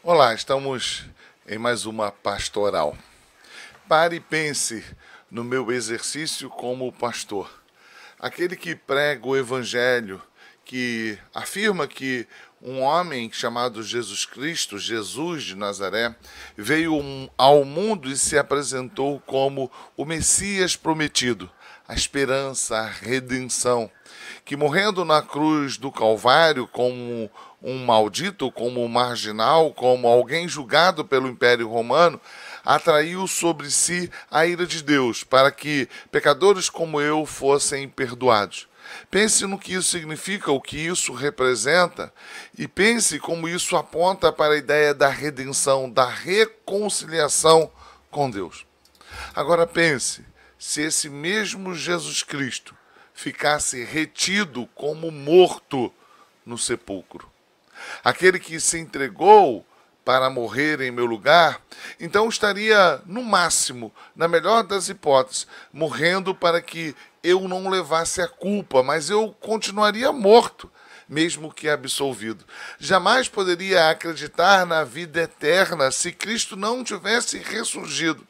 Olá, estamos em mais uma pastoral. Pare e pense no meu exercício como pastor. Aquele que prega o evangelho, que afirma que um homem chamado Jesus Cristo, Jesus de Nazaré, veio ao mundo e se apresentou como o Messias prometido, a esperança, a redenção, que morrendo na cruz do Calvário como um maldito, como um marginal, como alguém julgado pelo Império Romano, atraiu sobre si a ira de Deus, para que pecadores como eu fossem perdoados. Pense no que isso significa, o que isso representa, e pense como isso aponta para a ideia da redenção, da reconciliação com Deus. Agora pense, se esse mesmo Jesus Cristo ficasse retido como morto no sepulcro, aquele que se entregou para morrer em meu lugar, então estaria, no máximo, na melhor das hipóteses, morrendo para que eu não levasse a culpa, mas eu continuaria morto, mesmo que absolvido. Jamais poderia acreditar na vida eterna se Cristo não tivesse ressurgido.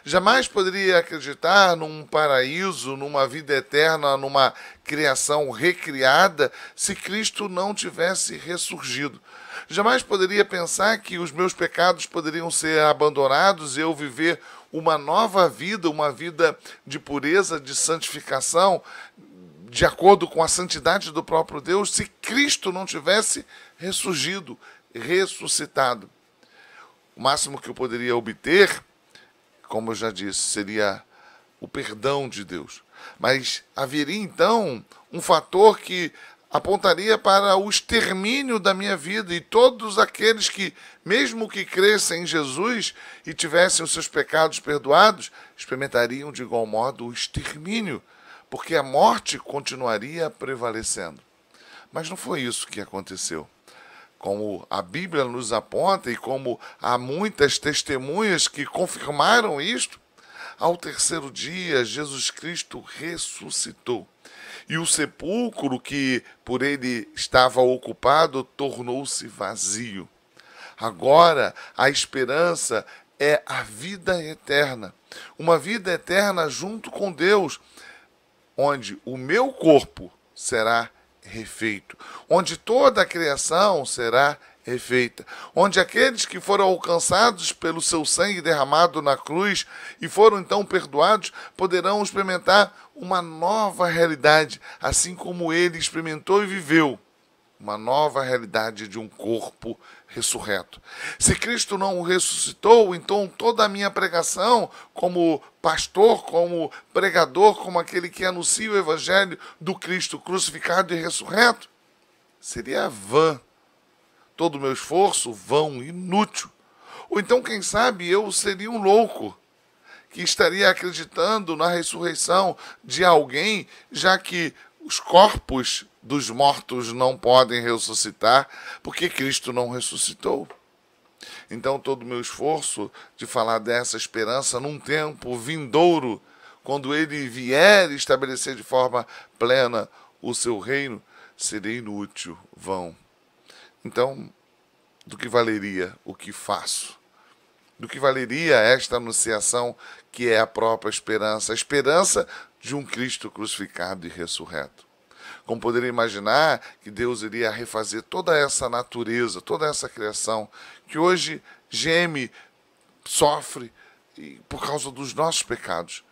Jamais poderia acreditar num paraíso, numa vida eterna, numa criação recriada, se Cristo não tivesse ressurgido. Jamais poderia pensar que os meus pecados poderiam ser abandonados e eu viver uma nova vida, uma vida de pureza, de santificação, de acordo com a santidade do próprio Deus, se Cristo não tivesse ressurgido, ressuscitado. O máximo que eu poderia obter, como eu já disse, seria o perdão de Deus. Mas haveria então um fator que apontaria para o extermínio da minha vida, e todos aqueles que, mesmo que crescem em Jesus e tivessem os seus pecados perdoados, experimentariam de igual modo o extermínio, porque a morte continuaria prevalecendo. Mas não foi isso que aconteceu. Como a Bíblia nos aponta e como há muitas testemunhas que confirmaram isto, ao terceiro dia Jesus Cristo ressuscitou. E o sepulcro que por ele estava ocupado tornou-se vazio. Agora a esperança é a vida eterna. Uma vida eterna junto com Deus, onde o meu corpo será refeito, onde toda a criação será refeita, onde aqueles que foram alcançados pelo seu sangue derramado na cruz e foram então perdoados, poderão experimentar uma nova realidade, assim como ele experimentou e viveu uma nova realidade de um corpo ressurreto. Se Cristo não o ressuscitou, então toda a minha pregação como pastor, como pregador, como aquele que anuncia o evangelho do Cristo crucificado e ressurreto, seria vã. Todo o meu esforço vão, inútil. Ou então, quem sabe, eu seria um louco que estaria acreditando na ressurreição de alguém, já que os corpos dos mortos não podem ressuscitar, porque Cristo não ressuscitou. Então, todo o meu esforço de falar dessa esperança num tempo vindouro, quando ele vier estabelecer de forma plena o seu reino, seria inútil, vão. Então, do que valeria o que faço? Do que valeria esta anunciação que é a própria esperança, a esperança de um Cristo crucificado e ressurreto? Como poderia imaginar que Deus iria refazer toda essa natureza, toda essa criação que hoje geme, sofre por causa dos nossos pecados?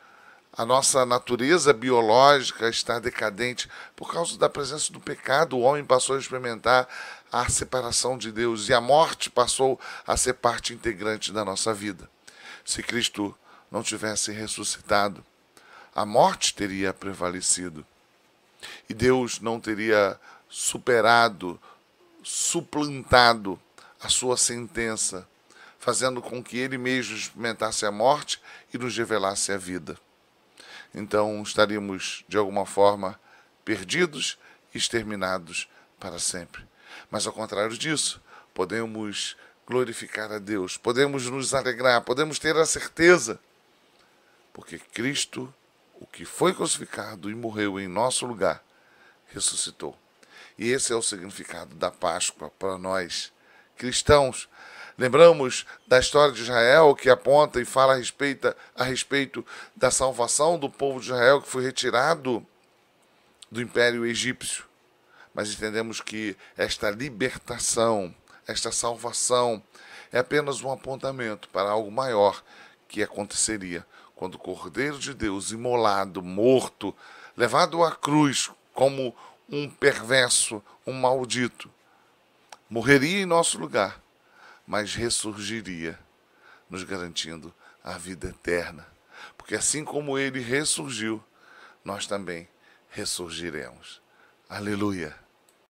A nossa natureza biológica está decadente por causa da presença do pecado. O homem passou a experimentar a separação de Deus e a morte passou a ser parte integrante da nossa vida. Se Cristo não tivesse ressuscitado, a morte teria prevalecido e Deus não teria superado, suplantado a sua sentença, fazendo com que ele mesmo experimentasse a morte e nos revelasse a vida. Então estaríamos, de alguma forma, perdidos e exterminados para sempre. Mas, ao contrário disso, podemos glorificar a Deus, podemos nos alegrar, podemos ter a certeza, porque Cristo, o que foi crucificado e morreu em nosso lugar, ressuscitou. E esse é o significado da Páscoa para nós, cristãos. Lembramos da história de Israel, que aponta e fala a respeito da salvação do povo de Israel, que foi retirado do Império Egípcio. Mas entendemos que esta libertação, esta salvação, é apenas um apontamento para algo maior que aconteceria quando o Cordeiro de Deus, imolado, morto, levado à cruz como um perverso, um maldito, morreria em nosso lugar, mas ressurgiria, nos garantindo a vida eterna. Porque assim como ele ressurgiu, nós também ressurgiremos. Aleluia!